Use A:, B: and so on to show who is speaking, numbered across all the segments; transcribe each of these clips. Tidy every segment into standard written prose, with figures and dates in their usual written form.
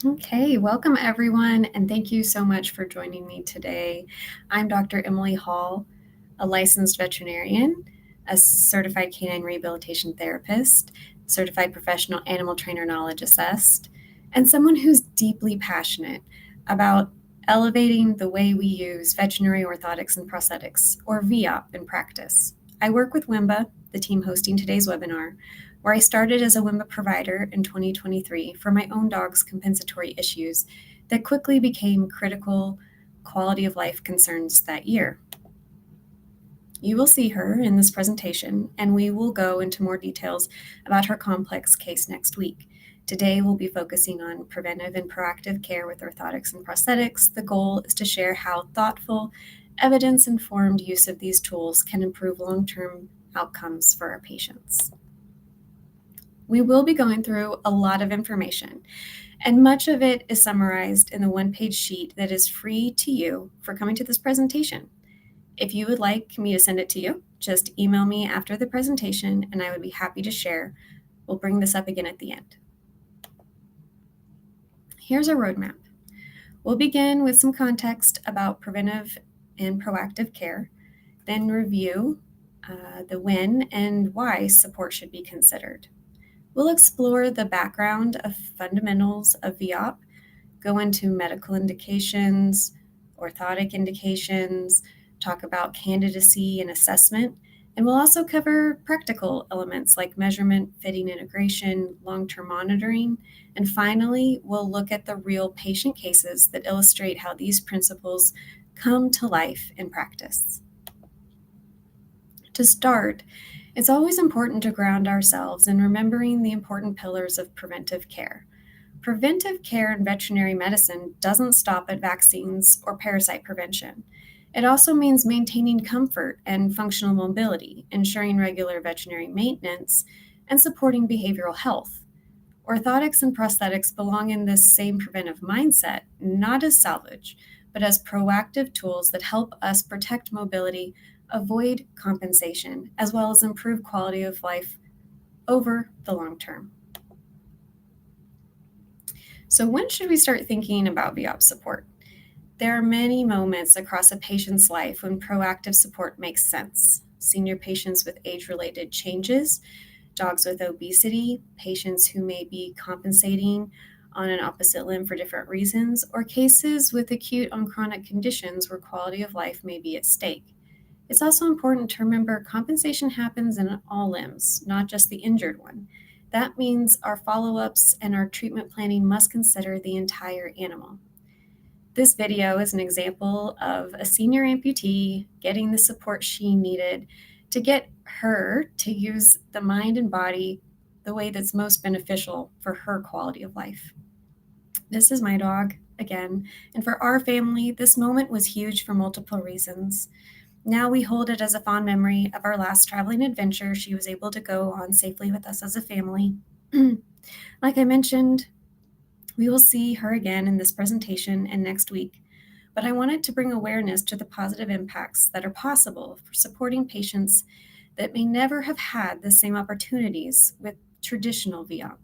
A: Okay, welcome everyone, and thank you so much for joining me today. I'm Dr. Emily Hall, a licensed veterinarian, a certified canine rehabilitation therapist, certified professional animal trainer knowledge assessed, and someone who's deeply passionate about elevating the way we use veterinary orthotics and prosthetics, or VOP, in practice. I work with WIMBA, the team hosting today's webinar, where I started as a WIMBA provider in 2023 for my own dog's compensatory issues that quickly became critical quality of life concerns that year. You will see her in this presentation, and we will go into more details about her complex case next week. Today, we'll be focusing on preventive and proactive care with orthotics and prosthetics. The goal is to share how thoughtful, evidence-informed use of these tools can improve long-term outcomes for our patients. We will be going through a lot of information, and much of it is summarized in the one-page sheet that is free to you for coming to this presentation. If you would like me to send it to you, just email me after the presentation and I would be happy to share. We'll bring this up again at the end. Here's our roadmap. We'll begin with some context about preventive and proactive care, then review the when and why support should be considered. We'll explore the background of fundamentals of VOP, go into medical indications, orthotic indications, talk about candidacy and assessment, and we'll also cover practical elements like measurement, fitting integration, long-term monitoring, and finally, we'll look at the real patient cases that illustrate how these principles come to life in practice. To start, it's always important to ground ourselves in remembering the important pillars of preventive care. Preventive care in veterinary medicine doesn't stop at vaccines or parasite prevention. It also means maintaining comfort and functional mobility, ensuring regular veterinary maintenance, and supporting behavioral health. Orthotics and prosthetics belong in this same preventive mindset, not as salvage, but as proactive tools that help us protect mobility, avoid compensation, as well as improve quality of life over the long term. So when should we start thinking about VOP support? There are many moments across a patient's life when proactive support makes sense. Senior patients with age-related changes, dogs with obesity, patients who may be compensating on an opposite limb for different reasons, or cases with acute on chronic conditions where quality of life may be at stake. It's also important to remember compensation happens in all limbs, not just the injured one. That means our follow-ups and our treatment planning must consider the entire animal. This video is an example of a senior amputee getting the support she needed to get her to use the mind and body the way that's most beneficial for her quality of life. This is my dog, again, and for our family, this moment was huge for multiple reasons. Now we hold it as a fond memory of our last traveling adventure she was able to go on safely with us as a family. Like I mentioned, we will see her again in this presentation and next week, but I wanted to bring awareness to the positive impacts that are possible for supporting patients that may never have had the same opportunities with traditional VOP.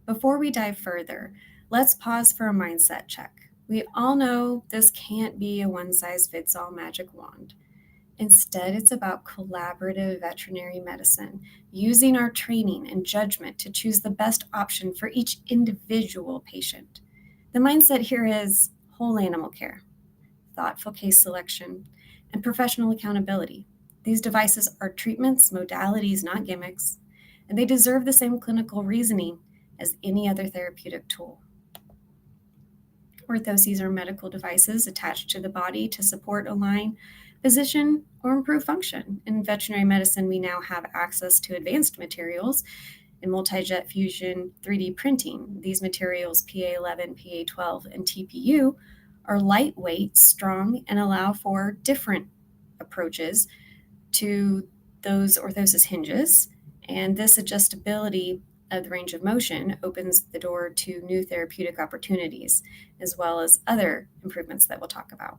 A: Before we dive further, let's pause for a mindset check. We all know this can't be a one-size-fits-all magic wand. Instead, it's about collaborative veterinary medicine, using our training and judgment to choose the best option for each individual patient. The mindset here is whole animal care, thoughtful case selection, and professional accountability. These devices are treatments, modalities, not gimmicks, and they deserve the same clinical reasoning as any other therapeutic tool. Orthoses are medical devices attached to the body to support, align, position, or improve function. In veterinary medicine, we now have access to advanced materials in multi-jet fusion 3D printing. These materials, PA11, PA12, and TPU, are lightweight, strong, and allow for different approaches to those orthosis hinges. And this adjustability of the range of motion opens the door to new therapeutic opportunities, as well as other improvements that we'll talk about.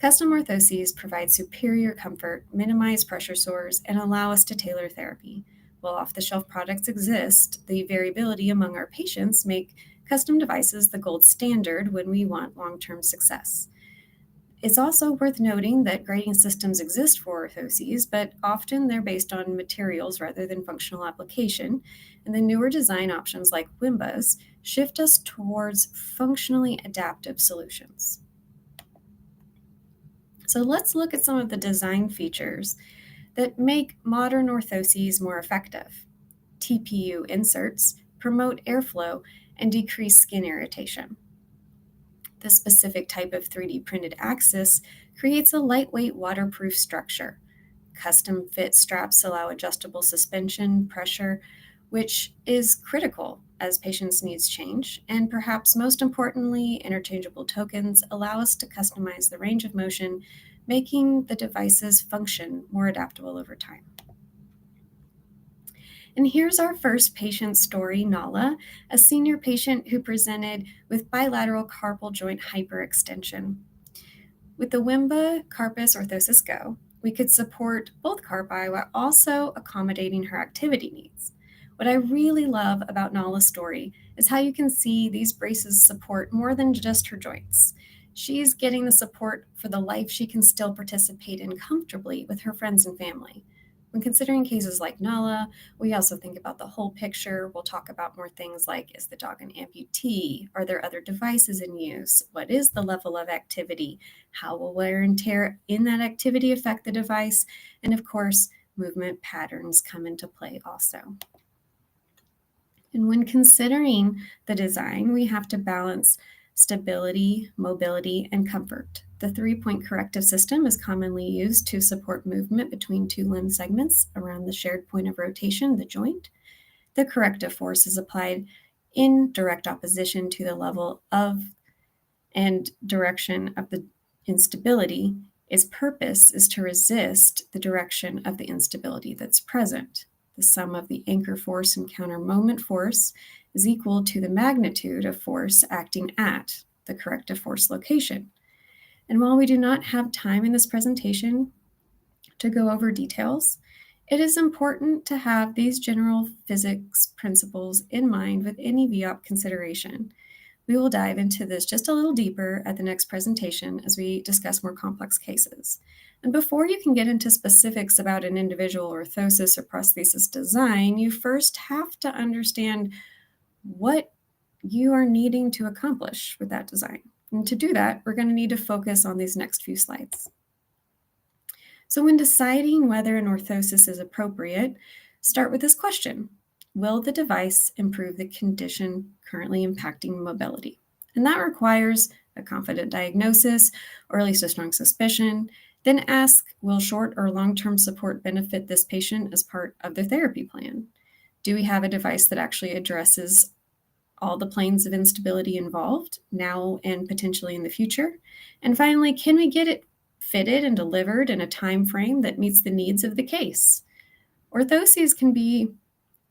A: Custom orthoses provide superior comfort, minimize pressure sores, and allow us to tailor therapy. While off-the-shelf products exist, the variability among our patients make custom devices the gold standard when we want long-term success. It's also worth noting that grading systems exist for orthoses, but often they're based on materials rather than functional application, and the newer design options like WIMBAs shift us towards functionally adaptive solutions. So let's look at some of the design features that make modern orthoses more effective. TPU inserts promote airflow and decrease skin irritation. The specific type of 3D printed axis creates a lightweight waterproof structure. Custom fit straps allow adjustable suspension pressure, which is critical as patients' needs change. And perhaps most importantly, interchangeable tokens allow us to customize the range of motion, making the device's function more adaptable over time. And here's our first patient story, Nala, a senior patient who presented with bilateral carpal joint hyperextension. With the WIMBA Carpus Orthosis Go, we could support both carpi while also accommodating her activity needs. What I really love about Nala's story is how you can see these braces support more than just her joints. She's getting the support for the life she can still participate in comfortably with her friends and family. When considering cases like Nala, we also think about the whole picture. We'll talk about more things like, is the dog an amputee? Are there other devices in use? What is the level of activity? How will wear and tear in that activity affect the device? And of course, movement patterns come into play also. And when considering the design, we have to balance stability, mobility, and comfort. The three-point corrective system is commonly used to support movement between two limb segments around the shared point of rotation, the joint. The corrective force is applied in direct opposition to the level of and direction of the instability. Its purpose is to resist the direction of the instability that's present. The sum of the anchor force and counter moment force is equal to the magnitude of force acting at the corrective force location. And while we do not have time in this presentation to go over details, it is important to have these general physics principles in mind with any VOP consideration. We will dive into this just a little deeper at the next presentation as we discuss more complex cases. And before you can get into specifics about an individual orthosis or prosthesis design, you first have to understand what you are needing to accomplish with that design. And to do that, we're going to need to focus on these next few slides. So when deciding whether an orthosis is appropriate, start with this question. Will the device improve the condition currently impacting mobility? And that requires a confident diagnosis, or at least a strong suspicion. Then ask, will short or long-term support benefit this patient as part of their therapy plan? Do we have a device that actually addresses all the planes of instability involved now and potentially in the future? And finally, can we get it fitted and delivered in a time frame that meets the needs of the case? Orthoses can be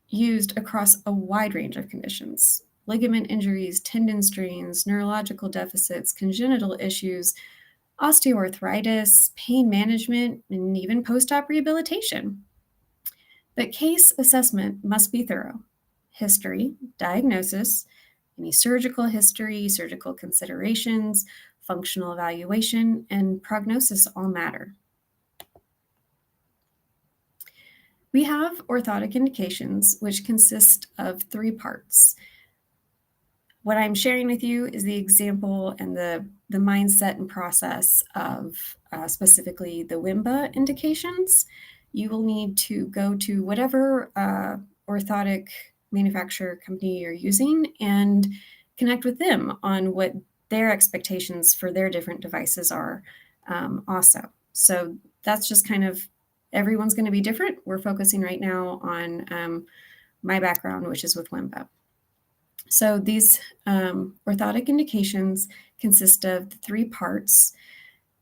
A: used across a wide range of conditions: ligament injuries, tendon strains, neurological deficits, congenital issues, osteoarthritis, pain management, and even post-op rehabilitation. But case assessment must be thorough. History, diagnosis, any surgical history, surgical considerations, functional evaluation, and prognosis all matter. We have orthotic indications, which consist of three parts. What I'm sharing with you is the example and the mindset and process of specifically the WIMBA indications. You will need to go to whatever orthotic manufacturer company you're using and connect with them on what their expectations for their different devices are also. So that's just kind of, everyone's going to be different. We're focusing right now on my background, which is with WIMBA. So these orthotic indications consist of the three parts,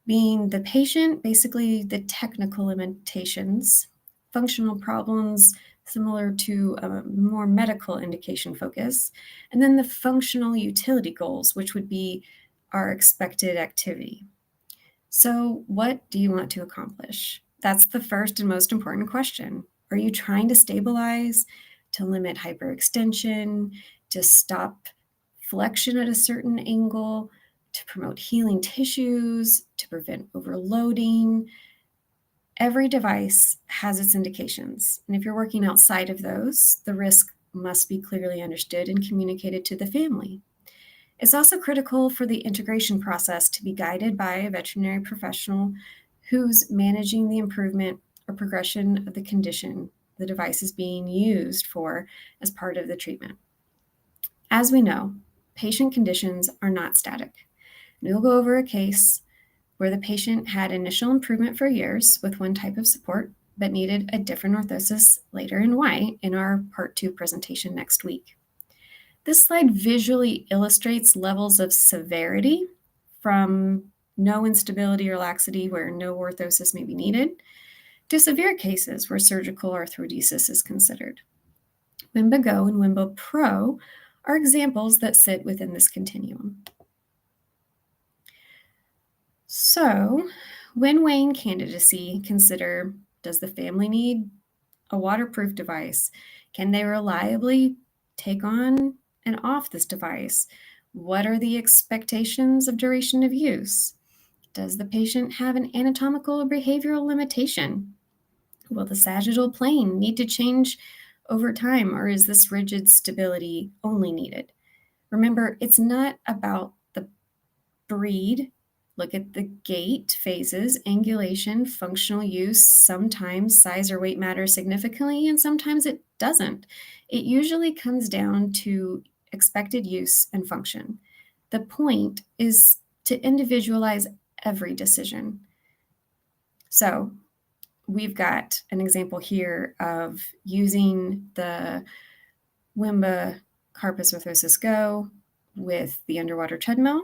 A: being the patient, basically the technical limitations, functional problems similar to a more medical indication focus, and then the functional utility goals, which would be our expected activity. So what do you want to accomplish? That's the first and most important question. Are you trying to stabilize, to limit hyperextension, to stop flexion at a certain angle, to promote healing tissues, to prevent overloading? Every device has its indications, and if you're working outside of those, the risk must be clearly understood and communicated to the family. It's also critical for the integration process to be guided by a veterinary professional who's managing the improvement or progression of the condition the device is being used for as part of the treatment. As we know, patient conditions are not static. We'll go over a case where the patient had initial improvement for years with one type of support, but needed a different orthosis later in why in our part 2 presentation next week. This slide visually illustrates levels of severity from no instability or laxity where no orthosis may be needed to severe cases where surgical arthrodesis is considered. Wimba Go and Wimba Pro are examples that sit within this continuum. So, when weighing candidacy, consider, does the family need a waterproof device? Can they reliably take on and off this device? What are the expectations of duration of use? Does the patient have an anatomical or behavioral limitation? Will the sagittal plane need to change over time, or is this rigid stability only needed? Remember, it's not about the breed. Look at the gait, phases, angulation, functional use. Sometimes size or weight matters significantly, and sometimes it doesn't. It usually comes down to expected use and function. The point is to individualize every decision. So we've got an example here of using the Wimba Carpus Orthosis Go with the underwater treadmill.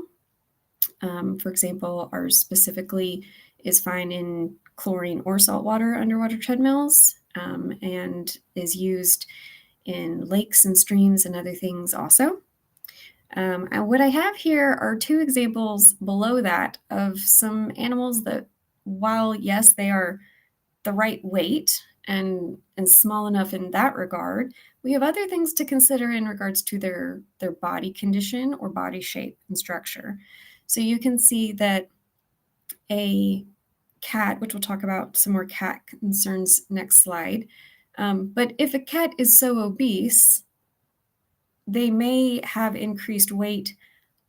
A: For example, ours specifically is fine in chlorine or saltwater underwater treadmills, and is used in lakes and streams and other things also. And what I have here are 2 examples below that of some animals that, while yes, they are the right weight and small enough in that regard, we have other things to consider in regards to their body condition or body shape and structure. So you can see that a cat, which we'll talk about some more cat concerns next slide, but if a cat is so obese, they may have increased weight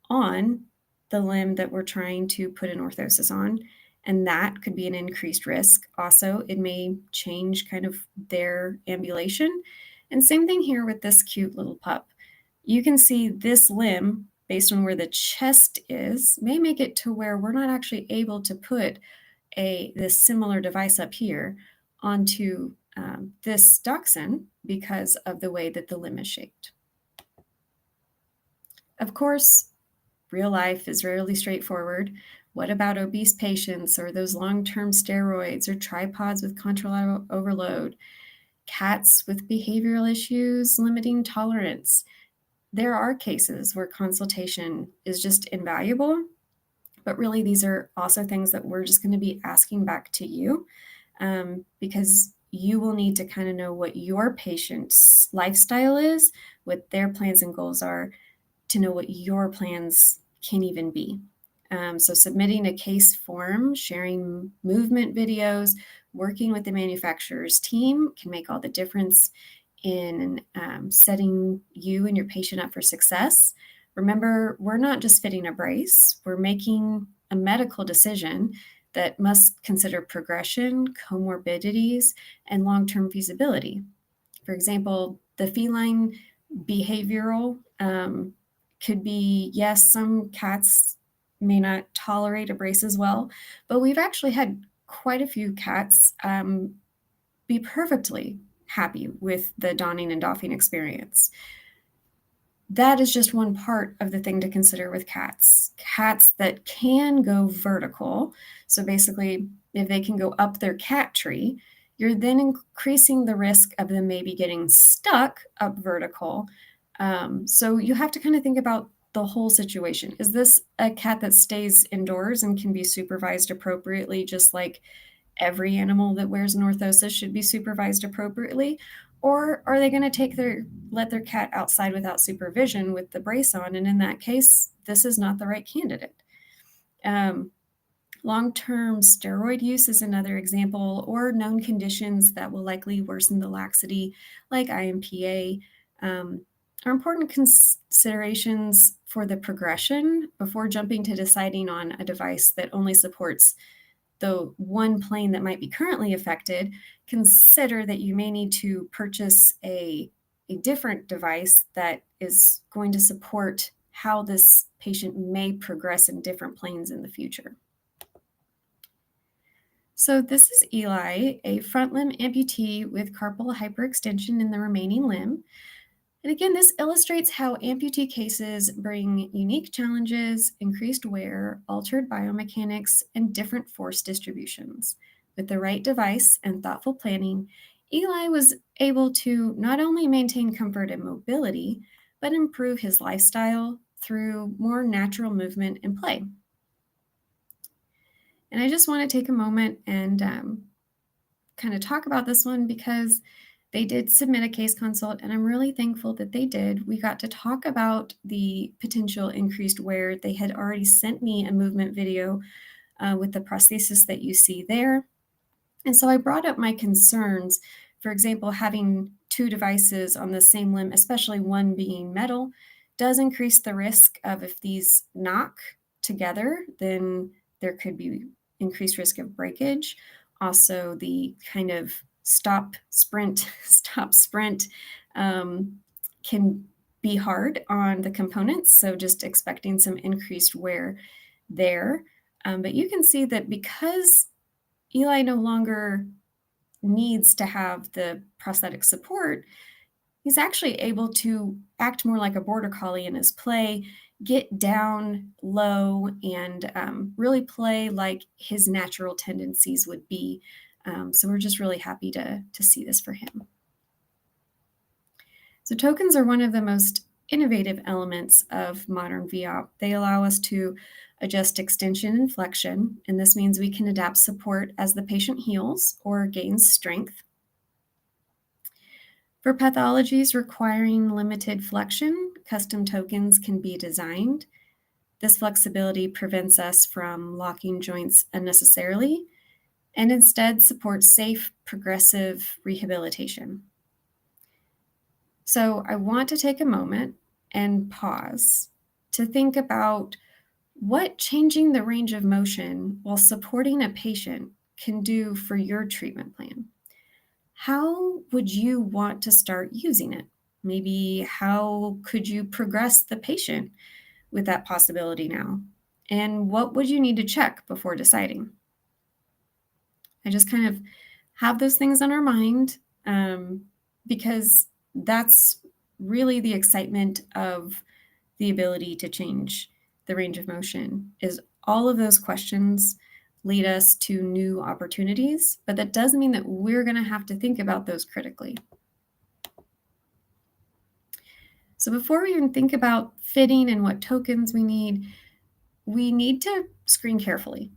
A: on the limb that we're trying to put an orthosis on, and that could be an increased risk. Also, it may change kind of their ambulation. And same thing here with this cute little pup. You can see this limb, based on where the chest is, may make it to where we're not actually able to put this similar device up here onto this dachshund because of the way that the limb is shaped. Of course, real life is rarely straightforward. What about obese patients or those long-term steroids or tripods with control overload? Cats with behavioral issues, limiting tolerance. There are cases where consultation is just invaluable, but really these are also things that we're just going to be asking back to you, because you will need to kind of know what your patient's lifestyle is, what their plans and goals are, to know what your plans can even be. So submitting a case form, sharing movement videos, working with the manufacturer's team can make all the difference in setting you and your patient up for success. Remember, we're not just fitting a brace, we're making a medical decision that must consider progression, comorbidities, and long-term feasibility. For example, the feline behavioral could be, yes, some cats may not tolerate a brace as well, but we've actually had quite a few cats be perfectly happy with the donning and doffing experience. That is just one part of the thing to consider with cats. Cats that can go vertical, so basically if they can go up their cat tree, you're then increasing the risk of them maybe getting stuck up vertical. So you have to kind of think about the whole situation. Is this a cat that stays indoors and can be supervised appropriately, just like every animal that wears an orthosis should be supervised appropriately? Or are they going to let their cat outside without supervision with the brace on? And in that case, this is not the right candidate. Long-term steroid use is another example, or known conditions that will likely worsen the laxity, like IMPA, are important considerations for the progression before jumping to deciding on a device that only supports the one plane that might be currently affected. Consider that you may need to purchase a different device that is going to support how this patient may progress in different planes in the future. So this is Eli, a front limb amputee with carpal hyperextension in the remaining limb. And again, this illustrates how amputee cases bring unique challenges, increased wear, altered biomechanics, and different force distributions. With the right device and thoughtful planning, Eli was able to not only maintain comfort and mobility, but improve his lifestyle through more natural movement and play. And I just want to take a moment and kind of talk about this one because they did submit a case consult, and I'm really thankful that they did. We got to talk about the potential increased wear. They had already sent me a movement video with the prosthesis that you see there. And so I brought up my concerns. For example, having two devices on the same limb, especially one being metal, does increase the risk of, if these knock together, then there could be increased risk of breakage. Also, the kind of stop sprint can be hard on the components. So just expecting some increased wear there. But you can see that because Eli no longer needs to have the prosthetic support, he's actually able to act more like a border collie in his play, get down low, and really play like his natural tendencies would be. So we're just really happy to see this for him. So tokens are one of the most innovative elements of modern VOP. They allow us to adjust extension and flexion, and this means we can adapt support as the patient heals or gains strength. For pathologies requiring limited flexion, custom tokens can be designed. This flexibility prevents us from locking joints unnecessarily and instead supports safe, progressive rehabilitation. So I want to take a moment and pause to think about what changing the range of motion while supporting a patient can do for your treatment plan. How would you want to start using it? Maybe how could you progress the patient with that possibility now? And what would you need to check before deciding? I just kind of have those things on our mind because that's really the excitement of the ability to change the range of motion, is all of those questions lead us to new opportunities, but that does mean that we're going to have to think about those critically. So before we even think about fitting and what tokens we need to screen carefully.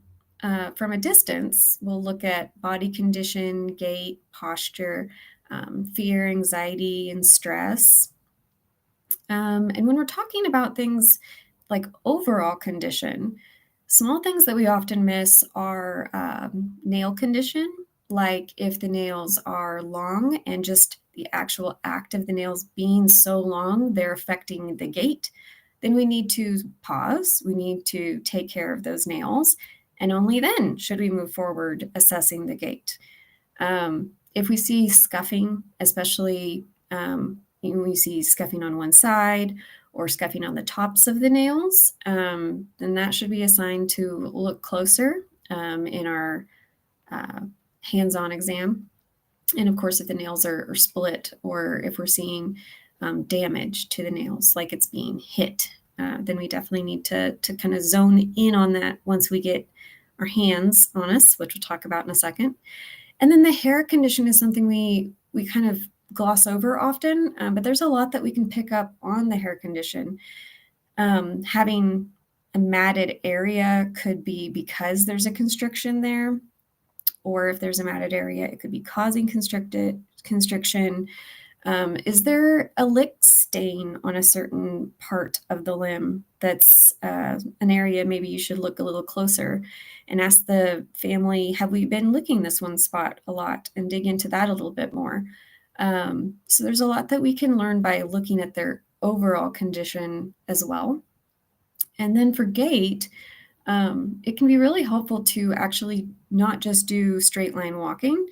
A: From a distance, we'll look at body condition, gait, posture, fear, anxiety, and stress. And when we're talking about things like overall condition, small things that we often miss are nail condition, like if the nails are long and just the actual act of the nails being so long, they're affecting the gait, then we need to pause. We need to take care of those nails. And only then should we move forward assessing the gait. If we see scuffing, especially we see scuffing on one side or scuffing on the tops of the nails, then that should be a sign to look closer in our hands-on exam. And of course, if the nails are split or if we're seeing damage to the nails, like it's being hit, then we definitely need to kind of zone in on that once we get our hands on us, which we'll talk about in a second. And then the hair condition is something we kind of gloss over often, but there's a lot that we can pick up on the hair condition. Having a matted area could be because there's a constriction there, or if there's a matted area, it could be causing constriction. Is there a lick stain on a certain part of the limb that's an area maybe you should look a little closer and ask the family, have we been licking this one spot a lot, and dig into that a little bit more. So there's a lot that we can learn by looking at their overall condition as well. And then for gait, it can be really helpful to actually not just do straight line walking.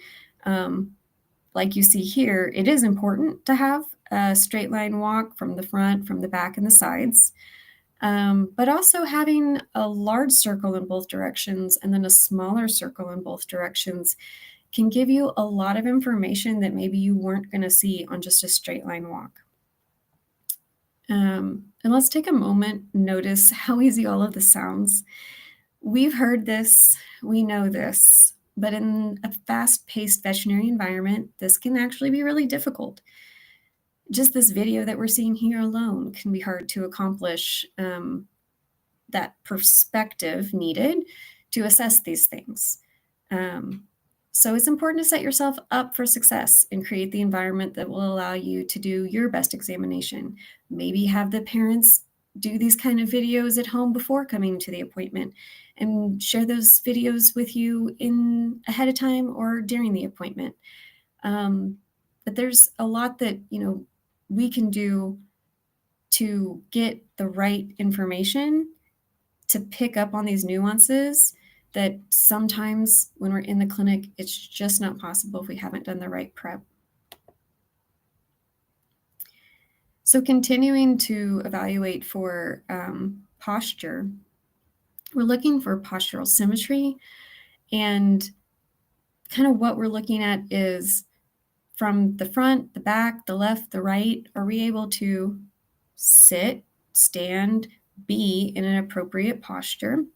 A: Like you see here, it is important to have a straight line walk from the front, from the back, and the sides. But also having a large circle in both directions and then a smaller circle in both directions can give you a lot of information that maybe you weren't going to see on just a straight line walk. And let's take a moment, notice how easy all of this sounds. We've heard this, we know this, but in a fast-paced veterinary environment, this can actually be really difficult. Just this video that we're seeing here alone can be hard to accomplish that perspective needed to assess these things. So it's important to set yourself up for success and create the environment that will allow you to do your best examination. Maybe have the parents do these kind of videos at home before coming to the appointment and share those videos with you ahead of time or during the appointment. But there's a lot that, we can do to get the right information to pick up on these nuances that sometimes when we're in the clinic, it's just not possible if we haven't done the right prep. So continuing to evaluate for posture, we're looking for postural symmetry, and kind of what we're looking at is from the front, the back, the left, the right, are we able to sit, stand, be in an appropriate posture?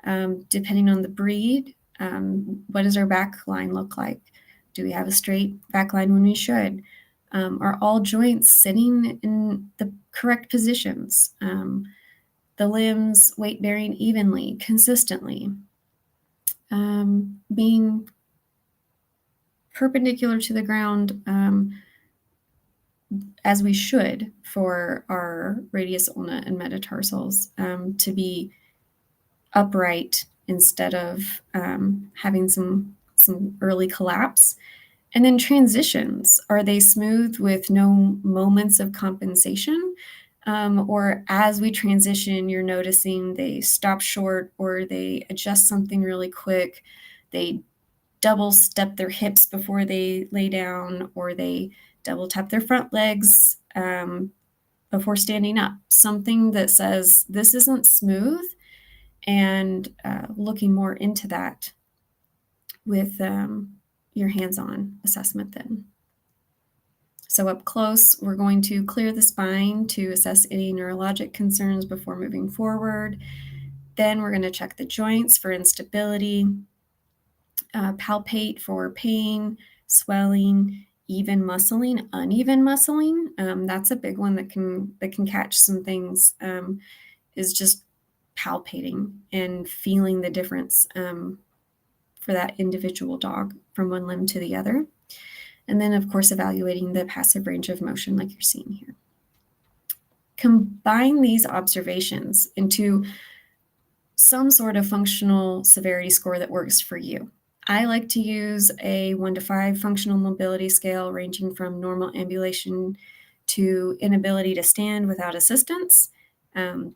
A: Depending on the breed, what does our back line look like? Do we have a straight back line when we should? Are all joints sitting in the correct positions? The limbs weight bearing evenly, consistently? Being perpendicular to the ground as we should for our radius ulna and metatarsals, to be upright instead of having some early collapse. And then transitions, are they smooth with no moments of compensation? Or as we transition, you're noticing they stop short or they adjust something really quick. They double step their hips before they lay down, or they double tap their front legs before standing up. Something that says this isn't smooth, and looking more into that with your hands-on assessment then. So up close, we're going to clear the spine to assess any neurologic concerns before moving forward. Then we're going to check the joints for instability, palpate for pain, swelling, even muscling, uneven muscling. That's a big one that can catch some things, is just palpating and feeling the difference for that individual dog from one limb to the other. And then, of course, evaluating the passive range of motion like you're seeing here. Combine these observations into some sort of functional severity score that works for you. I like to use a 1 to 5 functional mobility scale ranging from normal ambulation to inability to stand without assistance.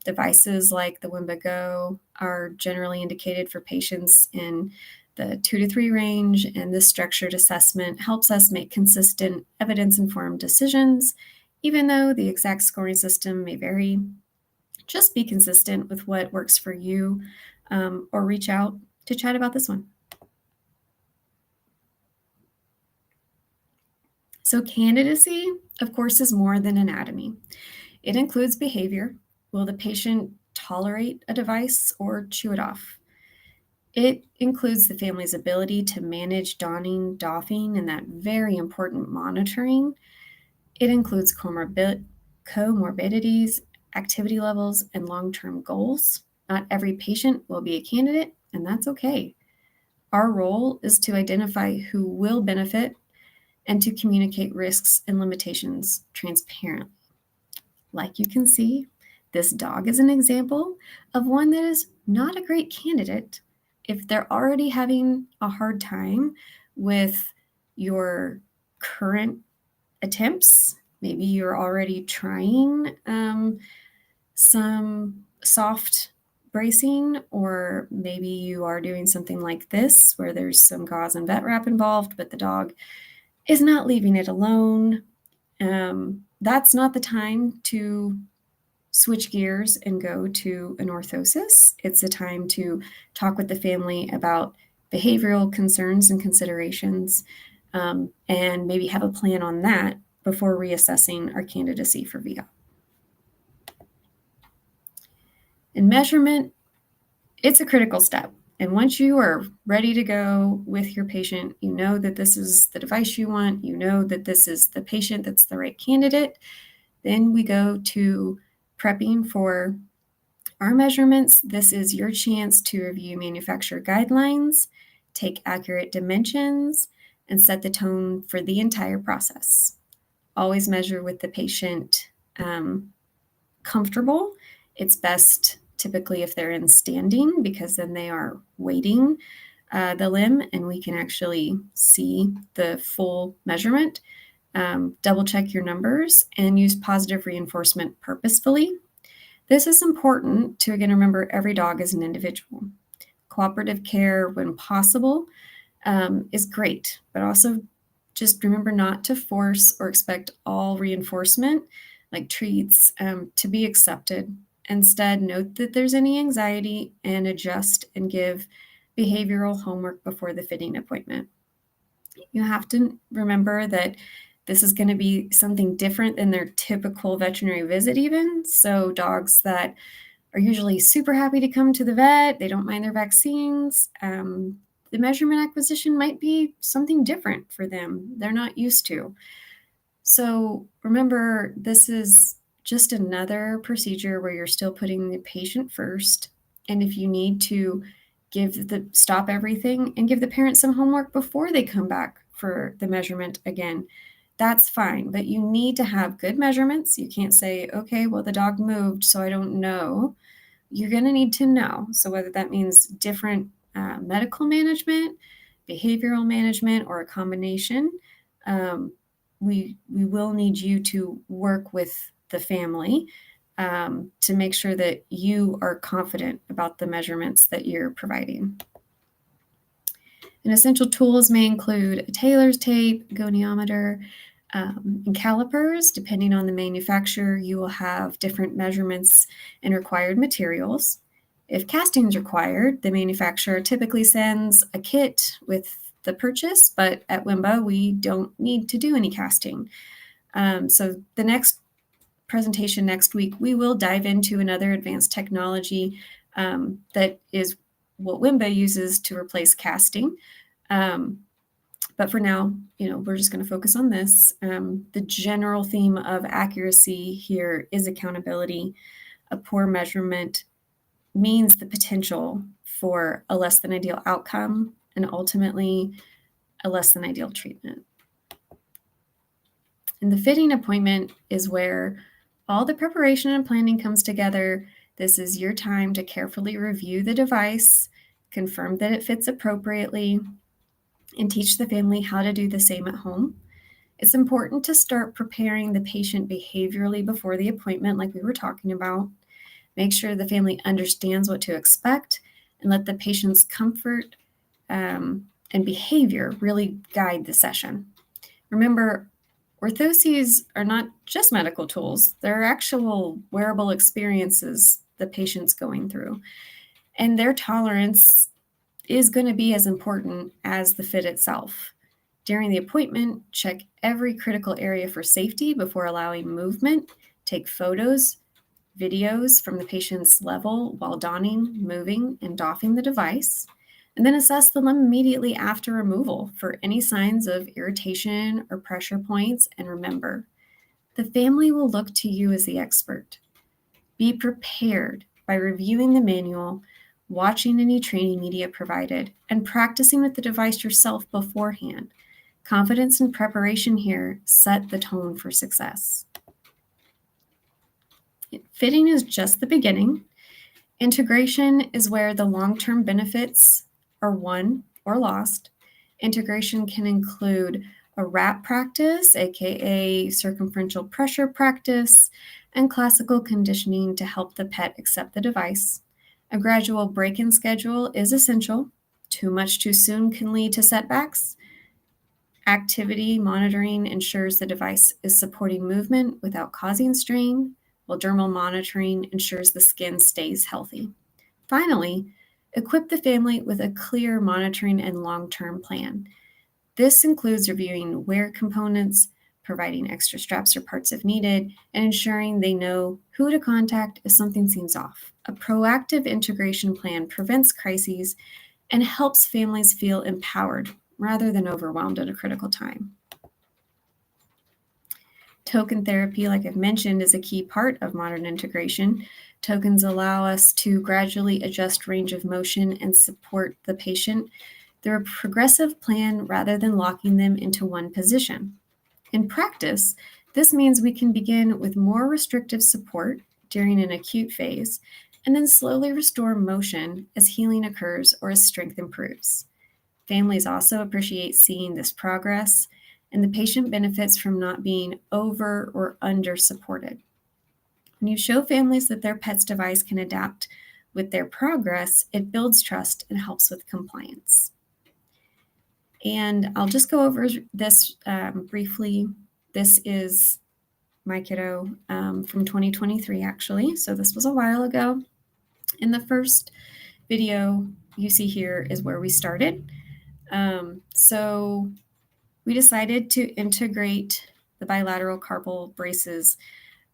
A: Devices like the Wimba Go are generally indicated for patients in the 2 to 3 range, and this structured assessment helps us make consistent, evidence-informed decisions, even though the exact scoring system may vary. Just be consistent with what works for you, or reach out to chat about this one. So candidacy, of course, is more than anatomy. It includes behavior. Will the patient tolerate a device or chew it off? It includes the family's ability to manage donning, doffing, and that very important monitoring. It includes comorbidities, activity levels, and long-term goals. Not every patient will be a candidate, and that's okay. Our role is to identify who will benefit and to communicate risks and limitations transparently. Like you can see, this dog is an example of one that is not a great candidate if they're already having a hard time with your current attempts. Maybe you're already trying some soft bracing, or maybe you are doing something like this where there's some gauze and vet wrap involved, but the dog is not leaving it alone. That's not the time to switch gears and go to an orthosis. It's a time to talk with the family about behavioral concerns and considerations, and maybe have a plan on that before reassessing our candidacy for VIA. And measurement, it's a critical step. And once you are ready to go with your patient, you know that this is the device you want, you know that this is the patient that's the right candidate, then we go to prepping for our measurements. This is your chance to review manufacturer guidelines, take accurate dimensions, and set the tone for the entire process. Always measure with the patient comfortable. It's best typically if they're in standing, because then they are weighting the limb and we can actually see the full measurement. Double check your numbers and use positive reinforcement purposefully. This is important to, again, remember every dog is an individual. Cooperative care, when possible, is great, but also just remember not to force or expect all reinforcement, like treats, to be accepted. Instead, note that there's any anxiety and adjust and give behavioral homework before the fitting appointment. You have to remember that this is going to be something different than their typical veterinary visit even. So dogs that are usually super happy to come to the vet, they don't mind their vaccines, the measurement acquisition might be something different for them. They're not used to. So remember, this is just another procedure where you're still putting the patient first. And if you need to stop everything and give the parent some homework before they come back for the measurement again, that's fine. But you need to have good measurements. You can't say, okay, well, the dog moved, so I don't know. You're going to need to know. So whether that means different medical management, behavioral management, or a combination, we will need you to work with the family to make sure that you are confident about the measurements that you're providing. And essential tools may include a tailor's tape, goniometer, and calipers. Depending on the manufacturer, you will have different measurements and required materials. If casting is required, the manufacturer typically sends a kit with the purchase, but at WIMBA, we don't need to do any casting. So the next presentation next week, we will dive into another advanced technology that is what WIMBA uses to replace casting. But for now, we're just going to focus on this. The general theme of accuracy here is accountability. A poor measurement means the potential for a less than ideal outcome and ultimately a less than ideal treatment. And the fitting appointment is where all the preparation and planning comes together. This is your time to carefully review the device, confirm that it fits appropriately, and teach the family how to do the same at home. It's important to start preparing the patient behaviorally before the appointment, like we were talking about. Make sure the family understands what to expect and let the patient's comfort and behavior really guide the session. Remember, orthoses are not just medical tools. They're actual wearable experiences the patient's going through. And their tolerance is going to be as important as the fit itself. During the appointment, check every critical area for safety before allowing movement. Take photos, videos from the patient's level while donning, moving, and doffing the device. And then assess the limb immediately after removal for any signs of irritation or pressure points. And remember, the family will look to you as the expert. Be prepared by reviewing the manual, watching any training media provided, and practicing with the device yourself beforehand. Confidence and preparation here set the tone for success. Fitting is just the beginning. Integration is where the long-term benefits are won or lost. Integration can include a wrap practice, aka circumferential pressure practice, and classical conditioning to help the pet accept the device. A gradual break-in schedule is essential. Too much too soon can lead to setbacks. Activity monitoring ensures the device is supporting movement without causing strain, while dermal monitoring ensures the skin stays healthy. Finally, equip the family with a clear monitoring and long-term plan. This includes reviewing wear components, providing extra straps or parts if needed, and ensuring they know who to contact if something seems off. A proactive integration plan prevents crises and helps families feel empowered rather than overwhelmed at a critical time. Token therapy, like I've mentioned, is a key part of modern integration. Tokens allow us to gradually adjust range of motion and support the patient through a progressive plan rather than locking them into one position. In practice, this means we can begin with more restrictive support during an acute phase and then slowly restore motion as healing occurs or as strength improves. Families also appreciate seeing this progress, and the patient benefits from not being over or under supported. When you show families that their pet's device can adapt with their progress, it builds trust and helps with compliance. And I'll just go over this briefly. This is my kiddo from 2023, actually. So this was a while ago. In the first video you see here is where we started. So we decided to integrate the bilateral carpal braces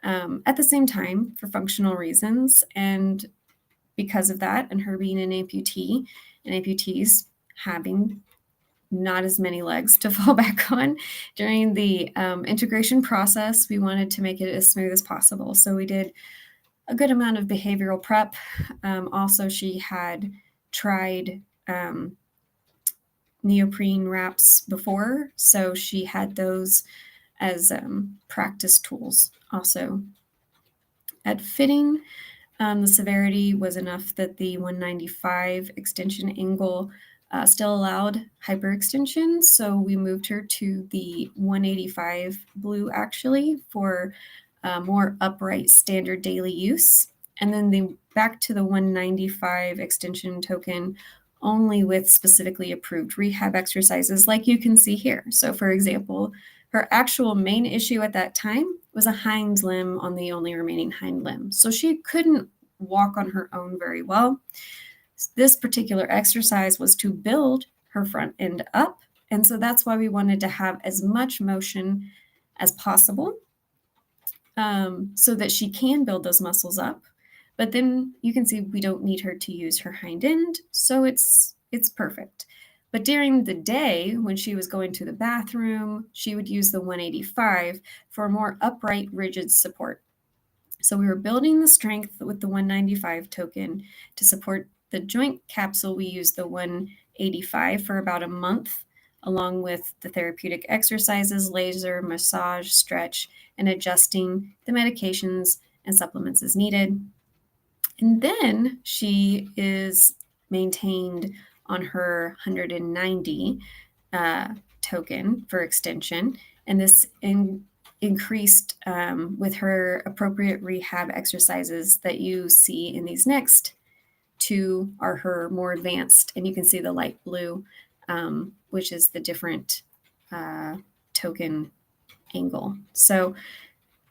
A: at the same time for functional reasons. And because of that, and her being an amputee, and amputees having not as many legs to fall back on during the integration process, we wanted to make it as smooth as possible. So we did a good amount of behavioral prep. Also, she had tried neoprene wraps before, so she had those as practice tools also. At fitting, the severity was enough that the 195 extension angle still allowed hyperextension, so we moved her to the 185 blue actually for more upright standard daily use. And then back to the 195 extension token only with specifically approved rehab exercises like you can see here. So for example, her actual main issue at that time was a hind limb on the only remaining hind limb. So she couldn't walk on her own very well. This particular exercise was to build her front end up. And so that's why we wanted to have as much motion as possible so that she can build those muscles up. But then you can see we don't need her to use her hind end, so it's perfect. But during the day, when she was going to the bathroom, she would use the 185 for more upright, rigid support. So we were building the strength with the 195 token. To support the joint capsule, we used the 185 for about a month, along with the therapeutic exercises, laser, massage, stretch, and adjusting the medications and supplements as needed. And then she is maintained on her 190 token for extension, and this increased with her appropriate rehab exercises that you see in these next two are her more advanced, and you can see the light blue, which is the different token angle. So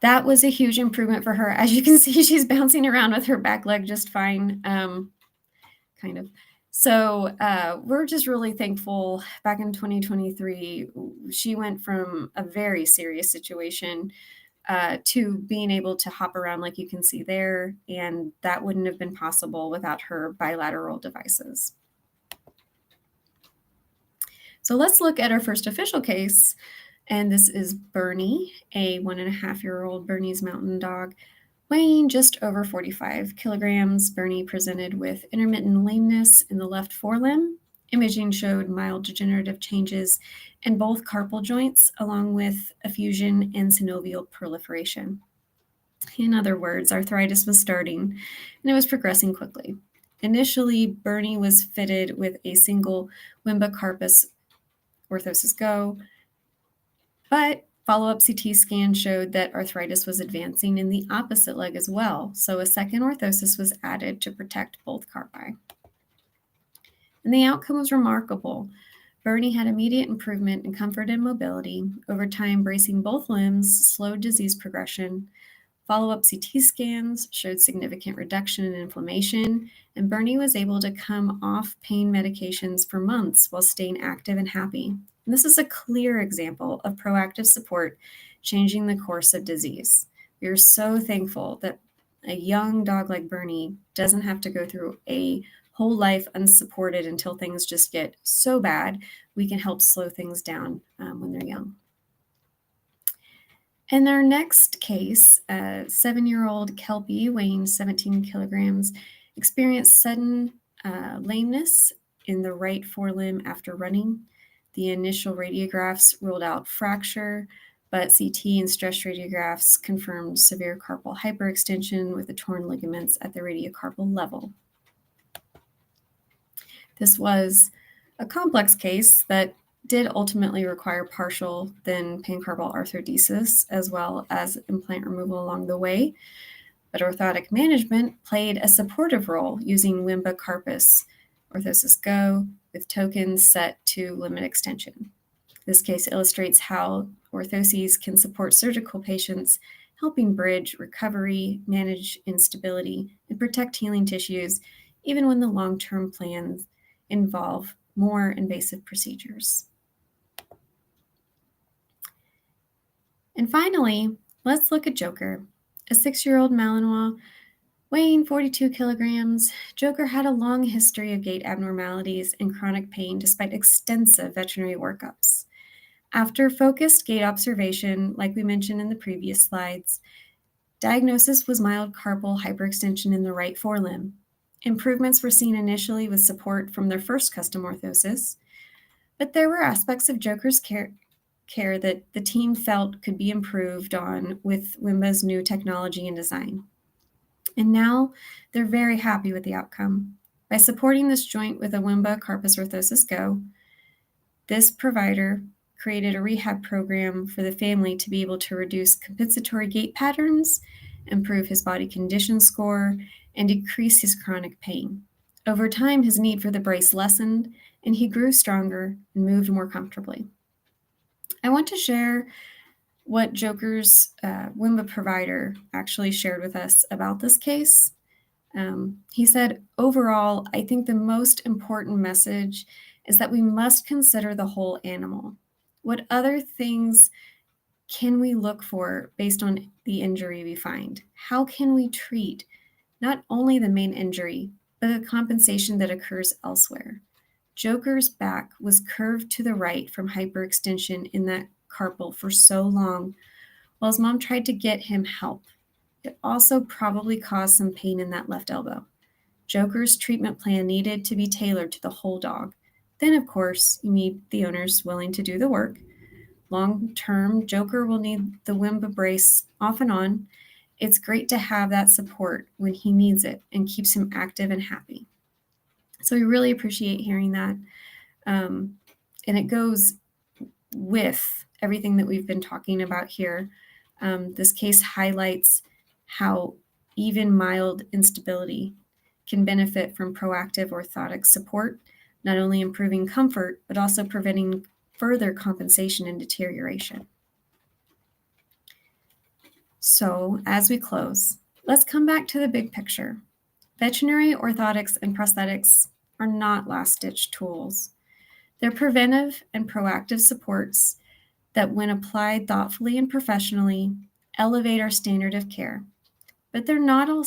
A: that was a huge improvement for her. As you can see, she's bouncing around with her back leg just fine, kind of. So we're just really thankful. Back in 2023, she went from a very serious situation to being able to hop around like you can see there, and that wouldn't have been possible without her bilateral devices. So let's look at our first official case, and this is Bernie, a 1.5-year-old Bernese Mountain Dog. Weighing just over 45 kilograms, Bernie presented with intermittent lameness in the left forelimb. Imaging showed mild degenerative changes in both carpal joints, along with effusion and synovial proliferation. In other words, arthritis was starting and it was progressing quickly. Initially, Bernie was fitted with a single Wimba carpus orthosis go, but follow-up CT scan showed that arthritis was advancing in the opposite leg as well, so a second orthosis was added to protect both carpi. And the outcome was remarkable. Bernie had immediate improvement in comfort and mobility. Over time, bracing both limbs slowed disease progression. Follow-up CT scans showed significant reduction in inflammation, and Bernie was able to come off pain medications for months while staying active and happy. And this is a clear example of proactive support changing the course of disease. We are so thankful that a young dog like Bernie doesn't have to go through a whole life unsupported until things just get so bad. We can help slow things down when they're young. In our next case, a 7-year-old Kelpie weighing 17 kilograms experienced sudden lameness in the right forelimb after running. The initial radiographs ruled out fracture, but CT and stress radiographs confirmed severe carpal hyperextension with the torn ligaments at the radiocarpal level. This was a complex case that did ultimately require partial then pancarpal arthrodesis as well as implant removal along the way, but orthotic management played a supportive role using Wimba carpus orthosis go with tokens set to limit extension. This case illustrates how orthoses can support surgical patients, helping bridge recovery, manage instability, and protect healing tissues, even when the long-term plans involve more invasive procedures. And finally, let's look at Joker, a 6-year-old Malinois weighing 42 kilograms. Joker had a long history of gait abnormalities and chronic pain despite extensive veterinary workups. After focused gait observation, like we mentioned in the previous slides, diagnosis was mild carpal hyperextension in the right forelimb. Improvements were seen initially with support from their first custom orthosis, but there were aspects of Joker's care that the team felt could be improved on with Wimba's new technology and design. And now they're very happy with the outcome. By supporting this joint with a Wimba carpus orthosis go, this provider created a rehab program for the family to be able to reduce compensatory gait patterns, improve his body condition score, and decrease his chronic pain. Over time, his need for the brace lessened, and he grew stronger and moved more comfortably. I want to share what Joker's Wimba provider actually shared with us about this case. He said, overall, I think the most important message is that we must consider the whole animal. What other things can we look for based on the injury we find? How can we treat not only the main injury, but the compensation that occurs elsewhere? Joker's back was curved to the right from hyperextension in that carpal for so long, while his mom tried to get him help. It also probably caused some pain in that left elbow. Joker's treatment plan needed to be tailored to the whole dog. Then, of course, you need the owners willing to do the work. Long term, Joker will need the Wimba brace off and on. It's great to have that support when he needs it and keeps him active and happy. So we really appreciate hearing that. And it goes with everything that we've been talking about here. This case highlights how even mild instability can benefit from proactive orthotic support, not only improving comfort, but also preventing further compensation and deterioration. So as we close, let's come back to the big picture. Veterinary orthotics and prosthetics are not last-ditch tools. They're preventive and proactive supports that, when applied thoughtfully and professionally, elevate our standard of care. But they're not all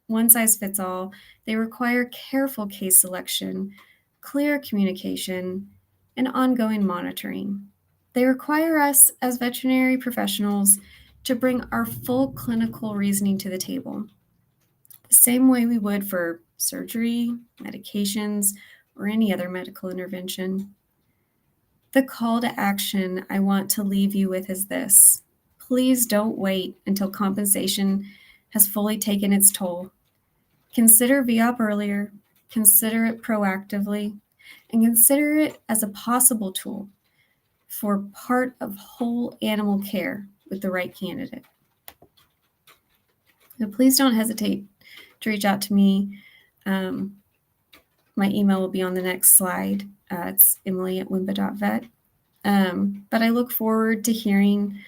A: one size fits all. They require careful case selection, clear communication, and ongoing monitoring. They require us as veterinary professionals to bring our full clinical reasoning to the table, the same way we would for surgery, medications, or any other medical intervention. The call to action I want to leave you with is this: please don't wait until compensation has fully taken its toll. Consider VOP earlier, consider it proactively, and consider it as a possible tool for part of whole animal care with the right candidate. So please don't hesitate to reach out to me. My email will be on the next slide. It's emily@wimba.vet. But I look forward to hearing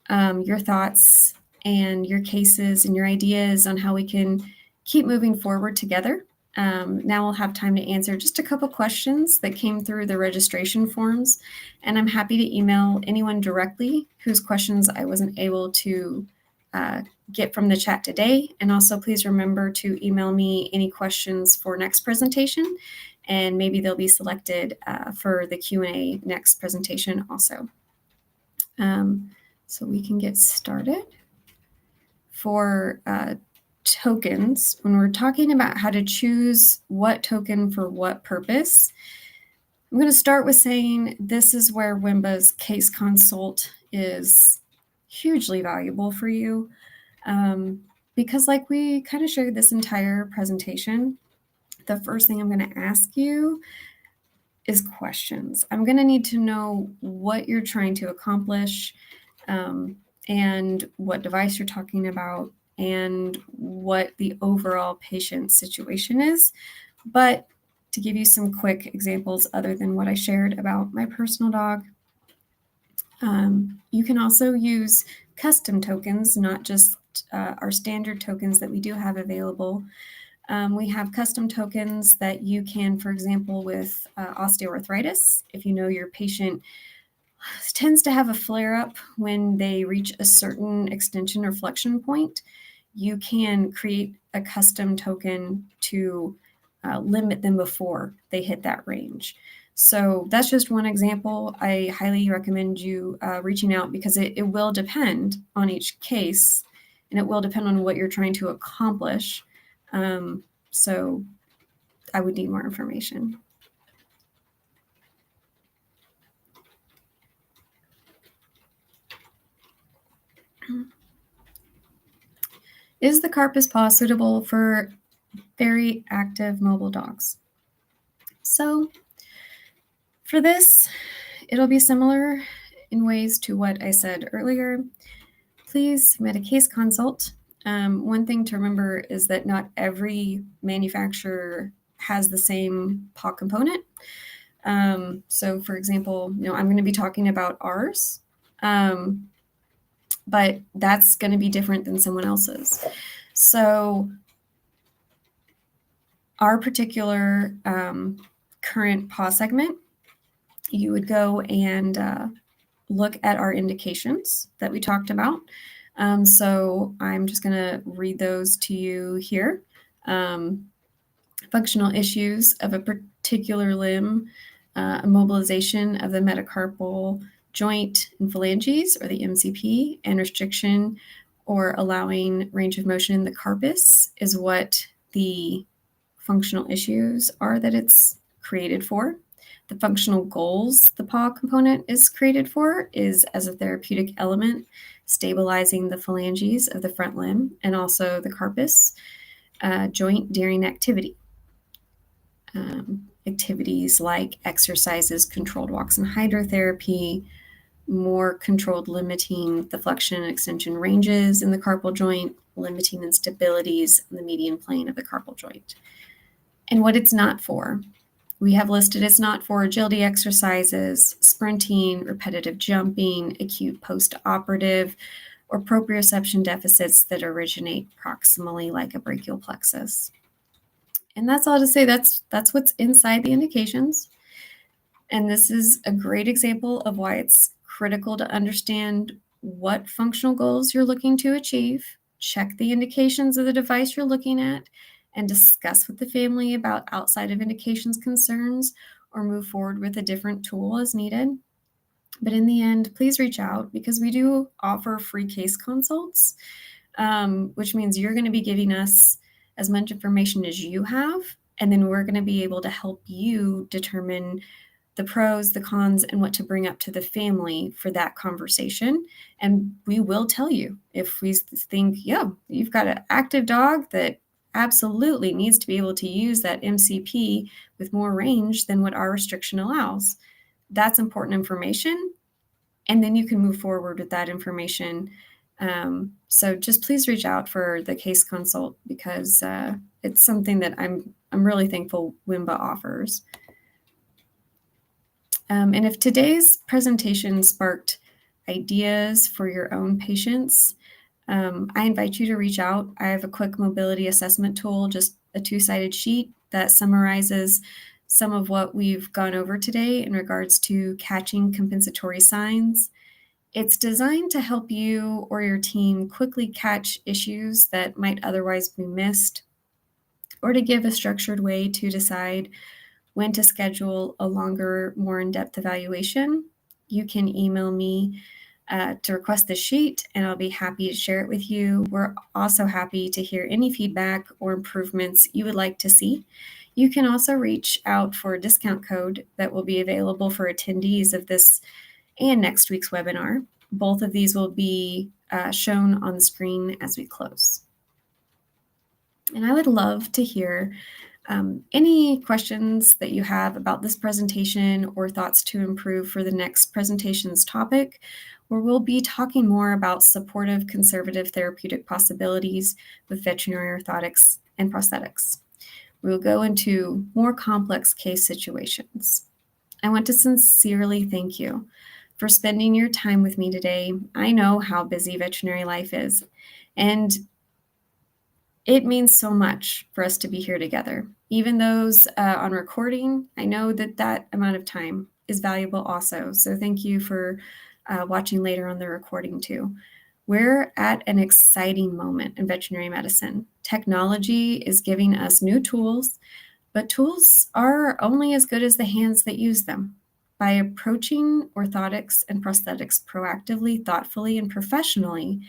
A: your thoughts and your cases and your ideas on how we can keep moving forward together. Now we'll have time to answer just a couple questions that came through the registration forms, and I'm happy to email anyone directly whose questions I wasn't able to get from the chat today. And also please remember to email me any questions for next presentation, and maybe they'll be selected for the Q&A next presentation also. So we can get started. For tokens, when we're talking about how to choose what token for what purpose, I'm going to start with saying this is where WIMBA's case consult is hugely valuable for you, because like we kind of shared this entire presentation, the first thing I'm going to ask you is questions. I'm going to need to know what you're trying to accomplish, and what device you're talking about, and what the overall patient situation is. But to give you some quick examples other than what I shared about my personal dog, you can also use custom tokens, not just our standard tokens that we do have available. We have custom tokens that you can, for example, with osteoarthritis, if you know your patient tends to have a flare-up when they reach a certain extension or flexion point, you can create a custom token to limit them before they hit that range. So that's just one example. I highly recommend you reaching out, because it will depend on each case, and it will depend on what you're trying to accomplish. So I would need more information. Is the carpus paw suitable for very active mobile dogs? So for this, it'll be similar in ways to what I said earlier. Please submit a case consult. One thing to remember is that not every manufacturer has the same paw component. So for example, I'm going to be talking about ours, but that's going to be different than someone else's. So our particular current paw segment, you would go and look at our indications that we talked about. So I'm just going to read those to you here. Functional issues of a particular limb, immobilization of the metacarpal joint and phalanges, or the MCP, and restriction or allowing range of motion in the carpus is what the functional issues are that it's created for. The functional goals the paw component is created for is as a therapeutic element, stabilizing the phalanges of the front limb and also the carpus joint during activity. Activities like exercises, controlled walks and hydrotherapy, more controlled limiting the flexion and extension ranges in the carpal joint, limiting instabilities in the median plane of the carpal joint. And what it's not for. We have listed it's not for agility exercises, sprinting, repetitive jumping, acute post-operative, or proprioception deficits that originate proximally like a brachial plexus. And that's all to say, that's what's inside the indications. And this is a great example of why it's critical to understand what functional goals you're looking to achieve, check the indications of the device you're looking at, and discuss with the family about outside of indications concerns, or move forward with a different tool as needed. But in the end, please reach out because we do offer free case consults, which means you're going to be giving us as much information as you have, and then we're going to be able to help you determine the pros, the cons, and what to bring up to the family for that conversation. And we will tell you if we think, yeah, you've got an active dog that absolutely needs to be able to use that MCP with more range than what our restriction allows. That's important information. And then you can move forward with that information. So just please reach out for the case consult because it's something that I'm really thankful WIMBA offers. And if today's presentation sparked ideas for your own patients, I invite you to reach out. I have a quick mobility assessment tool, just a 2-sided sheet that summarizes some of what we've gone over today in regards to catching compensatory signs. It's designed to help you or your team quickly catch issues that might otherwise be missed, or to give a structured way to decide when to schedule a longer, more in-depth evaluation. You can email me to request the sheet, and I'll be happy to share it with you. We're also happy to hear any feedback or improvements you would like to see. You can also reach out for a discount code that will be available for attendees of this and next week's webinar. Both of these will be shown on the screen as we close. And I would love to hear any questions that you have about this presentation or thoughts to improve for the next presentation's topic, where we'll be talking more about supportive conservative therapeutic possibilities with veterinary orthotics and prosthetics. We'll go into more complex case situations. I want to sincerely thank you for spending your time with me today. I know how busy veterinary life is, and it means so much for us to be here together. Even those on recording, I know that that amount of time is valuable also. So thank you for watching later on the recording too. We're at an exciting moment in veterinary medicine. Technology is giving us new tools, but tools are only as good as the hands that use them. By approaching orthotics and prosthetics proactively, thoughtfully, and professionally,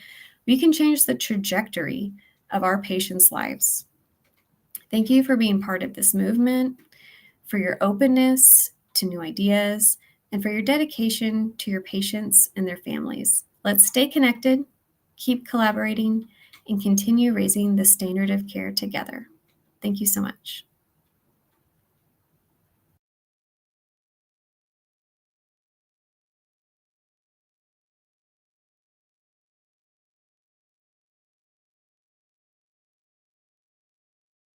A: we can change the trajectory of our patients' lives. Thank you for being part of this movement, for your openness to new ideas, and for your dedication to your patients and their families. Let's stay connected, keep collaborating, and continue raising the standard of care together. Thank you so much.